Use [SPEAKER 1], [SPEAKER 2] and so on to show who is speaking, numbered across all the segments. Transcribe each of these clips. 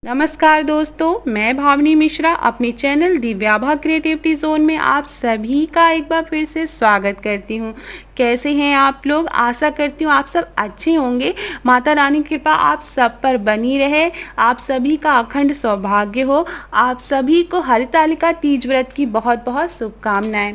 [SPEAKER 1] नमस्कार दोस्तों, मैं भावनी मिश्रा अपने चैनल दिव्याभा क्रिएटिविटी जोन में आप सभी का एक बार फिर से स्वागत करती हूँ। कैसे हैं आप लोग? आशा करती हूँ आप सब अच्छे होंगे। माता रानी की कृपा आप सब पर बनी रहे, आप सभी का अखंड सौभाग्य हो। आप सभी को हरितालिका तीज व्रत की बहुत बहुत शुभकामनाएं।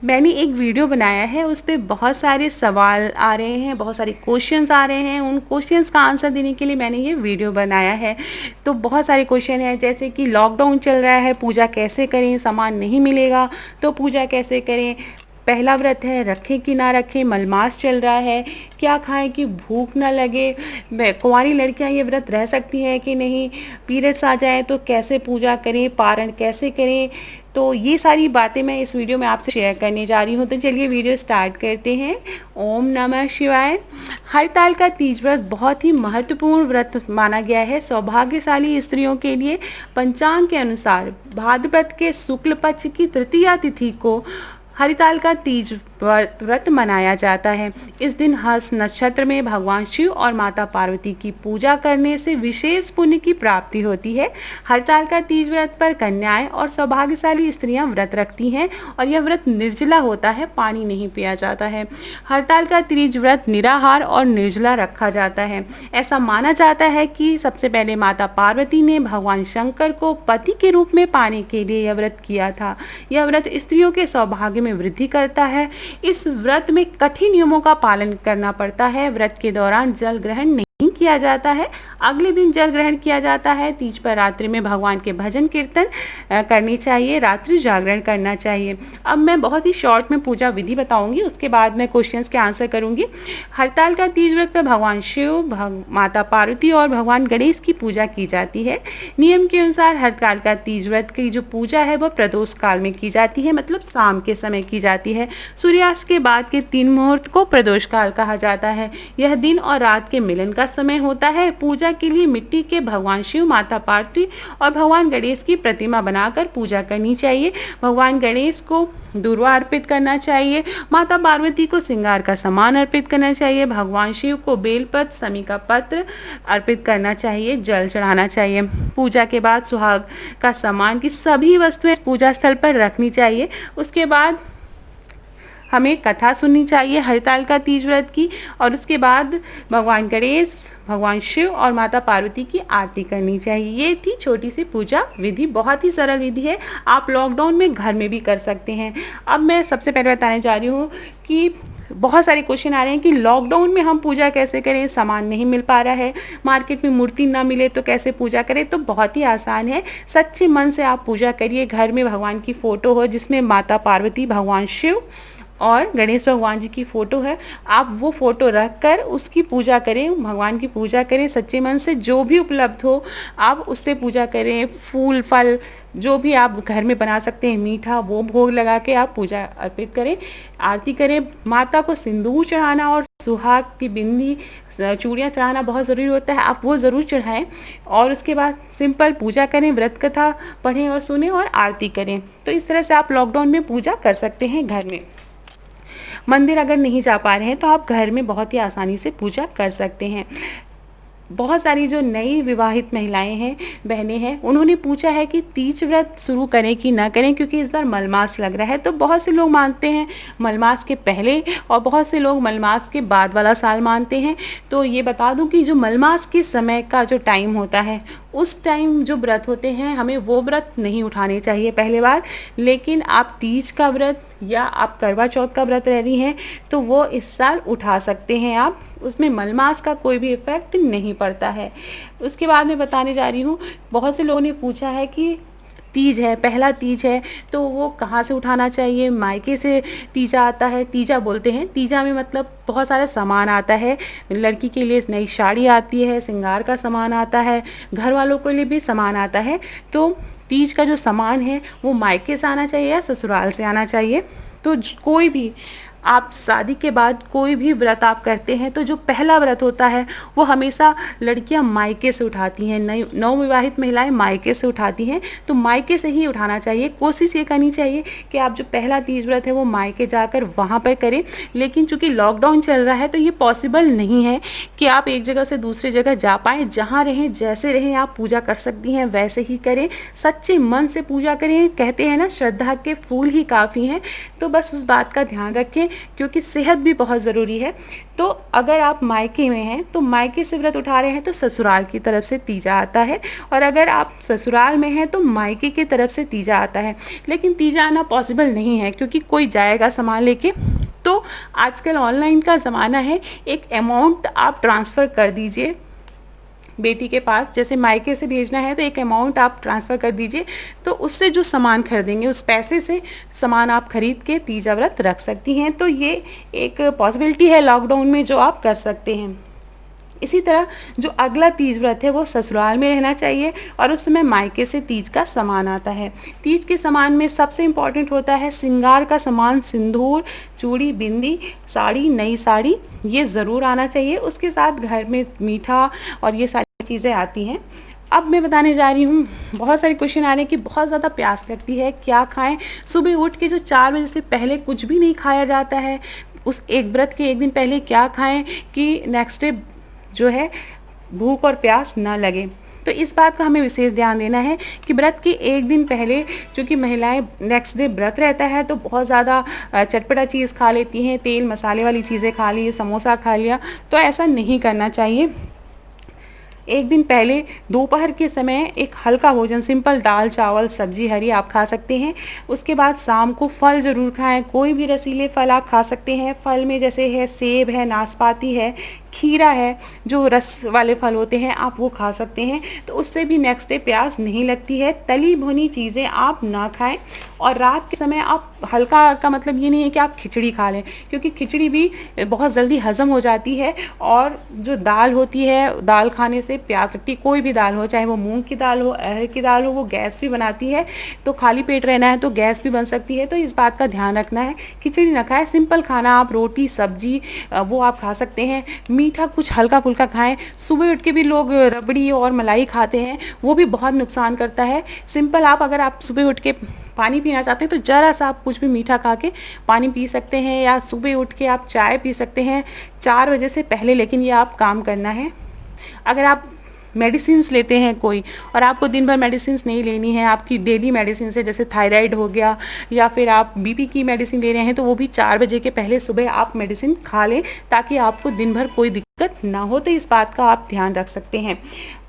[SPEAKER 1] मैंने एक वीडियो बनाया है, उस पर बहुत सारे सवाल आ रहे हैं, बहुत सारे क्वेश्चंस आ रहे हैं। उन क्वेश्चंस का आंसर देने के लिए मैंने ये वीडियो बनाया है। तो बहुत सारे क्वेश्चन हैं, जैसे कि लॉकडाउन चल रहा है, पूजा कैसे करें, सामान नहीं मिलेगा तो पूजा कैसे करें, पहला व्रत है, रखें कि ना रखें, मलमास चल रहा है, क्या खाएं कि भूख ना लगे, कुंवारी लड़कियां ये व्रत रह सकती हैं कि नहीं, पीरियड्स आ जाएं तो कैसे पूजा करें, पारण कैसे करें। तो ये सारी बातें मैं इस वीडियो में आपसे शेयर करने जा रही हूँ। तो चलिए वीडियो स्टार्ट करते हैं। ओम नमः शिवाय। हरितालिका तीज व्रत बहुत ही महत्वपूर्ण व्रत माना गया है सौभाग्यशाली स्त्रियों के लिए। पंचांग के अनुसार भाद्रपद के शुक्ल पक्ष की तृतीया तिथि को हरितालिका तीज व्रत मनाया जाता है। इस दिन हस्त नक्षत्र में भगवान शिव और माता पार्वती की पूजा करने से विशेष पुण्य की प्राप्ति होती है। हरितालिका तीज व्रत पर कन्याएं और सौभाग्यशाली स्त्रियां व्रत रखती हैं और यह व्रत निर्जला होता है, पानी नहीं पिया जाता है। हरितालिका तीज व्रत निराहार और निर्जला रखा जाता है। ऐसा माना जाता है कि सबसे पहले माता पार्वती ने भगवान शंकर को पति के रूप में पाने के लिए यह व्रत किया था। यह व्रत स्त्रियों के सौभाग्य में वृद्धि करता है। इस व्रत में कठिन नियमों का पालन करना पड़ता है। व्रत के दौरान जल ग्रहण नहीं किया जाता है, अगले दिन जल ग्रहण किया जाता है। तीज पर रात्रि में भगवान के भजन कीर्तन करनी चाहिए, रात्रि जागरण करना चाहिए। अब मैं बहुत ही शॉर्ट में पूजा विधि बताऊंगी, उसके बाद मैं क्वेश्चंस के आंसर करूंगी। हरितालिका तीज व्रत पर भगवान शिव, माता पार्वती और भगवान गणेश की पूजा की जाती है। नियम के अनुसार हरितालिका तीज व्रत की जो पूजा है वह प्रदोष काल में की जाती है, मतलब शाम के समय की जाती है। सूर्यास्त के बाद के 3 मुहूर्त को प्रदोष काल कहा जाता है। यह दिन और रात के मिलन का समय होता है। पूजा के लिए मिट्टी के भगवान शिव, माता पार्वती और भगवान गणेश की प्रतिमा बनाकर पूजा करनी चाहिए। भगवान गणेश को दूर्वा अर्पित करना चाहिए, माता पार्वती को श्रृंगार का सामान अर्पित करना चाहिए, भगवान शिव को बेलपत्र, समी का पत्र अर्पित करना चाहिए, जल चढ़ाना चाहिए। पूजा के बाद सुहाग का सामान की सभी वस्तुएं पूजा स्थल पर रखनी चाहिए। उसके बाद हमें कथा सुननी चाहिए हरितालिका तीज व्रत की, और उसके बाद भगवान गणेश, भगवान शिव और माता पार्वती की आरती करनी चाहिए। ये थी छोटी सी पूजा विधि, बहुत ही सरल विधि है। आप लॉकडाउन में घर में भी कर सकते हैं। अब मैं सबसे पहले बताने जा रही हूँ कि बहुत सारे क्वेश्चन आ रहे हैं कि लॉकडाउन में हम पूजा कैसे करें, सामान नहीं मिल पा रहा है, मार्केट में मूर्ति ना मिले तो कैसे पूजा करें। तो बहुत ही आसान है, सच्चे मन से आप पूजा करिए। घर में भगवान की फ़ोटो हो जिसमें माता पार्वती, भगवान शिव और गणेश भगवान जी की फ़ोटो है, आप वो फ़ोटो रख कर उसकी पूजा करें, भगवान की पूजा करें सच्चे मन से। जो भी उपलब्ध हो आप उससे पूजा करें। फूल फल जो भी आप घर में बना सकते हैं, मीठा, वो भोग लगा के आप पूजा अर्पित करें, आरती करें। माता को सिंदूर चढ़ाना और सुहाग की बिंदी, चूड़ियाँ चढ़ाना बहुत ज़रूरी होता है, आप वो ज़रूर चढ़ाएं। और उसके बाद सिंपल पूजा करें, व्रत कथा पढ़ें और सुनें और आरती करें। तो इस तरह से आप लॉकडाउन में पूजा कर सकते हैं घर में। मंदिर अगर नहीं जा पा रहे हैं तो आप घर में बहुत ही आसानी से पूजा कर सकते हैं। बहुत सारी जो नई विवाहित महिलाएं हैं, बहनें हैं, उन्होंने पूछा है कि तीज व्रत शुरू करें कि ना करें, क्योंकि इस बार मलमास लग रहा है। तो बहुत से लोग मानते हैं मलमास के पहले और बहुत से लोग मलमास के बाद वाला साल मानते हैं। तो ये बता दूं कि जो मलमास के समय का जो टाइम होता है, उस टाइम जो व्रत होते हैं हमें वो व्रत नहीं उठाने चाहिए पहले बार। लेकिन आप तीज का व्रत या आप करवा चौथ का व्रत रह रही हैं तो वो इस साल उठा सकते हैं आप, उसमें मलमास का कोई भी इफेक्ट नहीं पड़ता है। उसके बाद मैं बताने जा रही हूँ, बहुत से लोगों ने पूछा है कि तीज है, पहला तीज है, तो वो कहाँ से उठाना चाहिए। मायके से तीजा आता है, तीजा बोलते हैं। तीजा में मतलब बहुत सारा सामान आता है, लड़की के लिए नई साड़ी आती है, श्रृंगार का सामान आता है, घर वालों के लिए भी सामान आता है। तो तीज का जो सामान है वो मायके से आना चाहिए या ससुराल से आना चाहिए। तो कोई भी आप शादी के बाद कोई भी व्रत आप करते हैं तो जो पहला व्रत होता है वो हमेशा लड़कियां मायके से उठाती हैं, नई नवविवाहित महिलाएं मायके से उठाती हैं। तो मायके से ही उठाना चाहिए। कोशिश ये करनी चाहिए कि आप जो पहला तीज व्रत है वो मायके जाकर वहाँ पर करें। लेकिन चूंकि लॉकडाउन चल रहा है तो ये पॉसिबल नहीं है कि आप एक जगह से दूसरी जगह जा पाएँ। जहाँ रहें, जैसे रहें, आप पूजा कर सकती हैं वैसे ही करें, सच्चे मन से पूजा करें। कहते हैं ना, श्रद्धा के फूल ही काफ़ी हैं। तो बस उस बात का ध्यान रखें, क्योंकि सेहत भी बहुत ज़रूरी है। तो अगर आप मायके में हैं तो मायके से व्रत उठा रहे हैं तो ससुराल की तरफ से तीजा आता है, और अगर आप ससुराल में हैं तो मायके की तरफ से तीजा आता है। लेकिन तीजा आना पॉसिबल नहीं है क्योंकि कोई जाएगा सामान लेके। तो आजकल ऑनलाइन का ज़माना है, एक अमाउंट आप ट्रांसफ़र कर दीजिए बेटी के पास। जैसे मायके से भेजना है तो एक अमाउंट आप ट्रांसफ़र कर दीजिए, तो उससे जो सामान खरीदेंगे उस पैसे से सामान आप खरीद के तीजा व्रत रख सकती हैं। तो ये एक पॉसिबिलिटी है लॉकडाउन में जो आप कर सकते हैं। इसी तरह जो अगला तीज व्रत है वो ससुराल में रहना चाहिए, और उस समय मायके से तीज का सामान आता है। तीज के सामान में सबसे इम्पॉर्टेंट होता है श्रृंगार का सामान, सिंदूर, चूड़ी, बिंदी, साड़ी, नई साड़ी, ये ज़रूर आना चाहिए। उसके साथ घर में मीठा और ये सारी चीज़ें आती हैं। अब मैं बताने जा रही हूँ, बहुत सारे क्वेश्चन आ रहे हैं कि बहुत ज़्यादा प्यास लगती है, क्या खाएं। सुबह उठ के जो 4 बजे से पहले कुछ भी नहीं खाया जाता है, उस एक व्रत के एक दिन पहले क्या खाएं कि नेक्स्ट डे जो है भूख और प्यास ना लगे। तो इस बात का हमें विशेष ध्यान देना है कि व्रत के एक दिन पहले, चूँकि महिलाएं नेक्स्ट डे व्रत रहता है तो बहुत ज़्यादा चटपटा चीज़ खा लेती हैं, तेल मसाले वाली चीज़ें खा ली, समोसा खा लिया, तो ऐसा नहीं करना चाहिए। एक दिन पहले दोपहर के समय एक हल्का भोजन, सिंपल दाल, चावल, सब्जी हरी आप खा सकते हैं। उसके बाद शाम को फल ज़रूर खाएं, कोई भी रसीले फल आप खा सकते हैं। फल में जैसे है सेब है, नाशपाती है, खीरा है, जो रस वाले फल होते हैं आप वो खा सकते हैं। तो उससे भी नेक्स्ट डे प्यास नहीं लगती है। तली भुनी चीज़ें आप ना खाएं, और रात के समय आप हल्का का मतलब ये नहीं है कि आप खिचड़ी खा लें, क्योंकि खिचड़ी भी बहुत जल्दी हजम हो जाती है। और जो दाल होती है, दाल खाने से प्यास लगती है। कोई भी दाल हो, चाहे वो मूंग की दाल हो, अरहर की दाल हो, वो गैस भी बनाती है। तो खाली पेट रहना है तो गैस भी बन सकती है। तो इस बात का ध्यान रखना है, खिचड़ी ना खाएं। सिंपल खाना आप रोटी सब्जी वो आप खा सकते हैं। मीठा कुछ हल्का फुल्का खाएं। सुबह उठ के भी लोग रबड़ी और मलाई खाते हैं, वो भी बहुत नुकसान करता है। सिंपल आप अगर आप सुबह उठ के पानी पीना चाहते हैं तो ज़रा सा आप कुछ भी मीठा खा के पानी पी सकते हैं, या सुबह उठ के आप चाय पी सकते हैं 4 बजे से पहले। लेकिन ये आप काम करना है। अगर आप मेडिसिन्स लेते हैं कोई, और आपको दिन भर मेडिसिन्स नहीं लेनी है, आपकी डेली मेडिसिन है, जैसे थायराइड हो गया या फिर आप बीपी की मेडिसिन ले रहे हैं, तो वो भी 4 बजे के पहले सुबह आप मेडिसिन खा लें, ताकि आपको दिन भर कोई दिक्कत ना हो। तो इस बात का आप ध्यान रख सकते हैं।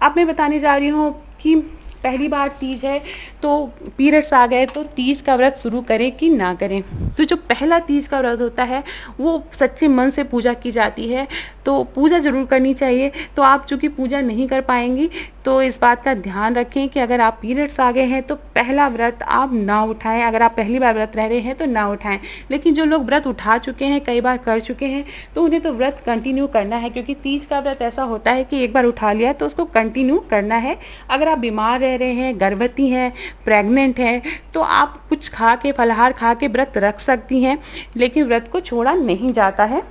[SPEAKER 1] अब मैं बताने जा रही हूँ कि पहली बार तीज है तो पीरियड्स आ गए तो तीज का व्रत शुरू करें कि ना करें। तो जो पहला तीज का व्रत होता है वो सच्चे मन से पूजा की जाती है, तो पूजा ज़रूर करनी चाहिए। तो आप चूँकि पूजा नहीं कर पाएंगी तो इस बात का ध्यान रखें कि अगर आप पीरियड्स आ गए हैं तो पहला व्रत आप ना उठाएं। अगर आप पहली बार व्रत रह रहे हैं तो ना उठाएं। लेकिन जो लोग व्रत उठा चुके हैं, कई बार कर चुके हैं, तो उन्हें तो व्रत कंटिन्यू करना है, क्योंकि तीज का व्रत ऐसा होता है कि एक बार उठा लिया तो उसको कंटिन्यू करना है। अगर आप बीमार रह रहे हैं, गर्भवती हैं, प्रेग्नेंट हैं, तो आप कुछ खा के, फलाहार खा के व्रत रख सकती हैं, लेकिन व्रत को छोड़ा नहीं जाता है।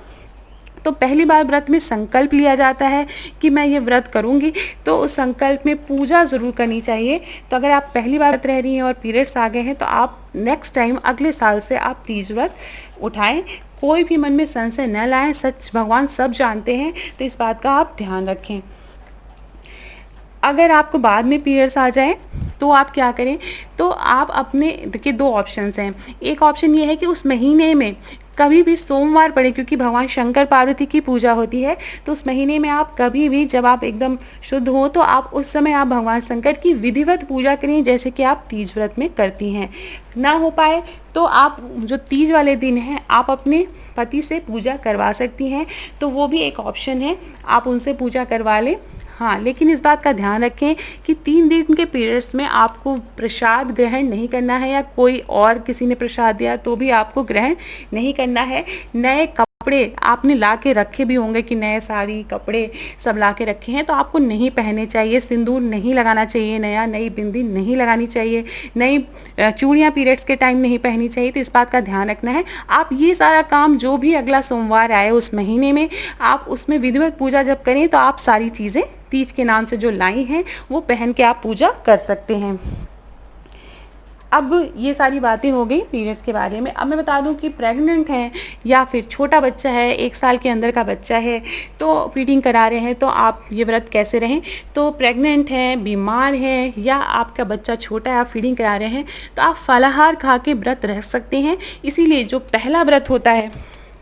[SPEAKER 1] तो पहली बार व्रत में संकल्प लिया जाता है कि मैं ये व्रत करूँगी, तो उस संकल्प में पूजा ज़रूर करनी चाहिए। तो अगर आप पहली बार व्रत रह रही हैं और पीरियड्स आ गए हैं तो आप नेक्स्ट टाइम, अगले साल से आप तीज व्रत उठाएं। कोई भी मन में संशय न लाएं, सच भगवान सब जानते हैं, तो इस बात का आप ध्यान रखें। अगर आपको बाद में पीरियड्स आ जाए तो आप क्या करें, तो आप अपने, देखिए 2 ऑप्शंस हैं। एक ऑप्शन ये है कि उस महीने में कभी भी सोमवार पड़े, क्योंकि भगवान शंकर पार्वती की पूजा होती है, तो उस महीने में आप कभी भी, जब आप एकदम शुद्ध हो, तो आप उस समय आप भगवान शंकर की विधिवत पूजा करें, जैसे कि आप तीज व्रत में करती हैं। ना हो पाए तो आप जो तीज वाले दिन हैं आप अपने पति से पूजा करवा सकती हैं, तो वो भी एक ऑप्शन है, आप उनसे पूजा करवा लें। हाँ, लेकिन इस बात का ध्यान रखें कि 3 दिन के पीरियड्स में आपको प्रसाद ग्रहण नहीं करना है, या कोई और किसी ने प्रसाद दिया तो भी आपको ग्रहण नहीं करना है। नए कपड़े आपने ला के रखे भी होंगे कि नए साड़ी कपड़े सब ला के रखे हैं, तो आपको नहीं पहनने चाहिए, सिंदूर नहीं लगाना चाहिए, नई बिंदी नहीं लगानी चाहिए, नई चूड़ियाँ पीरियड्स के टाइम नहीं पहननी चाहिए। तो इस बात का ध्यान रखना है। आप ये सारा काम जो भी अगला सोमवार आए उस महीने में आप उसमें विधिवत पूजा जब करें तो आप सारी चीज़ें तीज के नाम से जो लाई हैं वो पहन के आप पूजा कर सकते हैं। अब ये सारी बातें हो गई पीरियड्स के बारे में। अब मैं बता दूं कि प्रेग्नेंट हैं या फिर छोटा बच्चा है, 1 साल के अंदर का बच्चा है, तो फीडिंग करा रहे हैं, तो आप ये व्रत कैसे रहें। तो प्रेग्नेंट हैं, बीमार हैं या आपका बच्चा छोटा है, आप फीडिंग करा रहे हैं, तो आप फलाहार खा के व्रत रह सकते हैं। इसीलिए जो पहला व्रत होता है,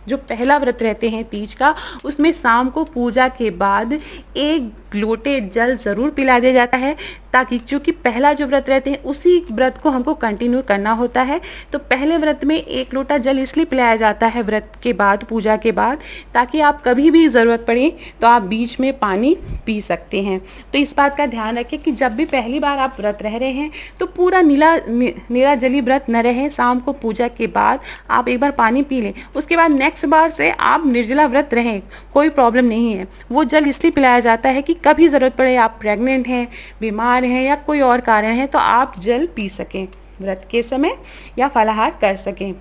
[SPEAKER 1] जो पहला व्रत रहते हैं तीज का, उसमें शाम को पूजा के बाद 1 लोटे जल ज़रूर पिला दिया जाता है, ताकि चूँकि पहला जो व्रत रहते हैं उसी व्रत को हमको कंटिन्यू करना होता है। तो पहले व्रत में 1 लोटा जल इसलिए पिलाया जाता है व्रत के बाद, पूजा के बाद, ताकि आप कभी भी ज़रूरत पड़े तो आप बीच में पानी पी सकते हैं। तो इस बात का ध्यान रखें कि जब भी पहली बार आप व्रत रह रहे हैं तो पूरा निराजली व्रत न रहें। शाम को पूजा के बाद आप एक बार पानी पी लें, उसके बाद नेक्स्ट बार से आप निर्जला व्रत रहें, कोई प्रॉब्लम नहीं है। वो जल इसलिए पिलाया जाता है कि कभी ज़रूरत पड़े, आप प्रेग्नेंट हैं, बीमार हैं या कोई और कारण है, तो आप जल पी सकें व्रत के समय या फलाहार कर सकें।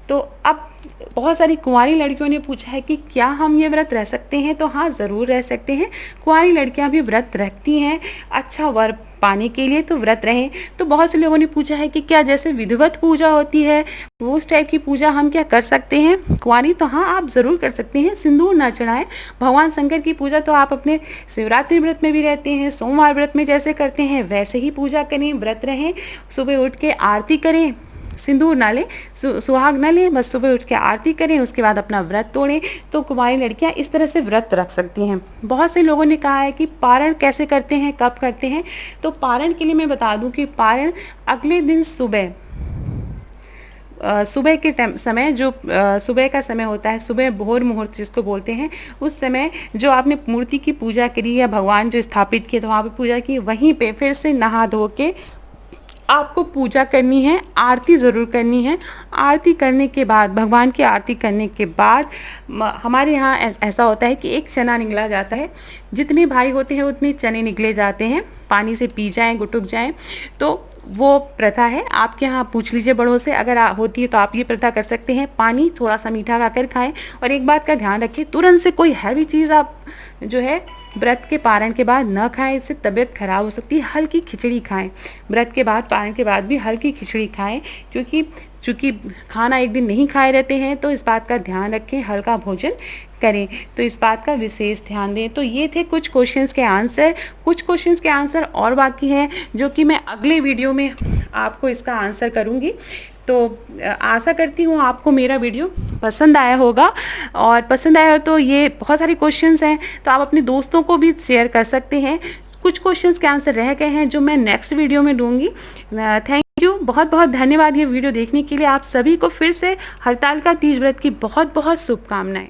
[SPEAKER 1] तो अब बहुत सारी कुंवारी लड़कियों ने पूछा है कि क्या हम ये व्रत रह सकते हैं। तो हाँ, ज़रूर रह सकते हैं। कुंवारी लड़कियां भी व्रत रखती हैं अच्छा वर पाने के लिए, तो व्रत रहें। तो बहुत से लोगों ने पूछा है कि क्या जैसे विधिवत पूजा होती है वो उस टाइप की पूजा हम क्या कर सकते हैं कुंवारी। तो हाँ, आप ज़रूर कर सकते हैं। सिंदूर ना चढ़ाएं। भगवान शंकर की पूजा तो आप अपने शिवरात्रि व्रत में भी रहते हैं, सोमवार व्रत में जैसे करते हैं वैसे ही पूजा करें, व्रत रहें। सुबह उठ के आरती करें, सिंदूर ना लें, सुहाग ना लें, बस सुबह उठ के आरती करें, उसके बाद अपना व्रत तोड़ें। तो कुंवारी लड़कियां इस तरह से व्रत रख सकती हैं। बहुत से लोगों ने कहा है कि पारण कैसे करते हैं, कब करते हैं। तो पारण के लिए मैं बता दूं कि पारण अगले दिन सुबह सुबह के समय, जो सुबह का समय होता है, सुबह भोर मुहूर्त जिसको बोलते हैं, उस समय जो आपने मूर्ति की पूजा करी या भगवान जो स्थापित किए तो वहाँ पे पूजा की, वहीं पे फिर से नहा धो के आपको पूजा करनी है, आरती ज़रूर करनी है। आरती करने के बाद, भगवान की आरती करने के बाद हमारे यहाँ ऐसा होता है कि एक चना निकला जाता है। जितने भाई होते हैं उतने चने निकले जाते हैं, पानी से पी जाएं, गुटुक जाएं। तो वो प्रथा है, आपके यहाँ पूछ लीजिए बड़ों से, अगर होती है तो आप ये प्रथा कर सकते हैं। पानी थोड़ा सा मीठा खाकर खाएं। और एक बात का ध्यान रखें, तुरंत से कोई हैवी चीज़ आप जो है व्रत के पारण के बाद न खाएं, इससे तबीयत खराब हो सकती है। हल्की खिचड़ी खाएं, व्रत के बाद, पारण के बाद भी हल्की खिचड़ी खाएं, क्योंकि चूँकि खाना एक दिन नहीं खाए रहते हैं, तो इस बात का ध्यान रखें, हल्का भोजन करें। तो इस बात का विशेष ध्यान दें। तो ये थे कुछ क्वेश्चंस के आंसर। कुछ क्वेश्चंस के आंसर और बाकी हैं जो कि मैं अगले वीडियो में आपको इसका आंसर करूँगी। तो आशा करती हूँ आपको मेरा वीडियो पसंद आया होगा, और पसंद आया हो तो ये बहुत सारे क्वेश्चंस हैं तो आप अपने दोस्तों को भी शेयर कर सकते हैं। कुछ क्वेश्चंस के आंसर रह गए हैं जो मैं नेक्स्ट वीडियो में दूंगी। थैंक यू, बहुत बहुत धन्यवाद ये वीडियो देखने के लिए। आप सभी को फिर से हरतालिका तीज व्रत की बहुत बहुत शुभकामनाएं।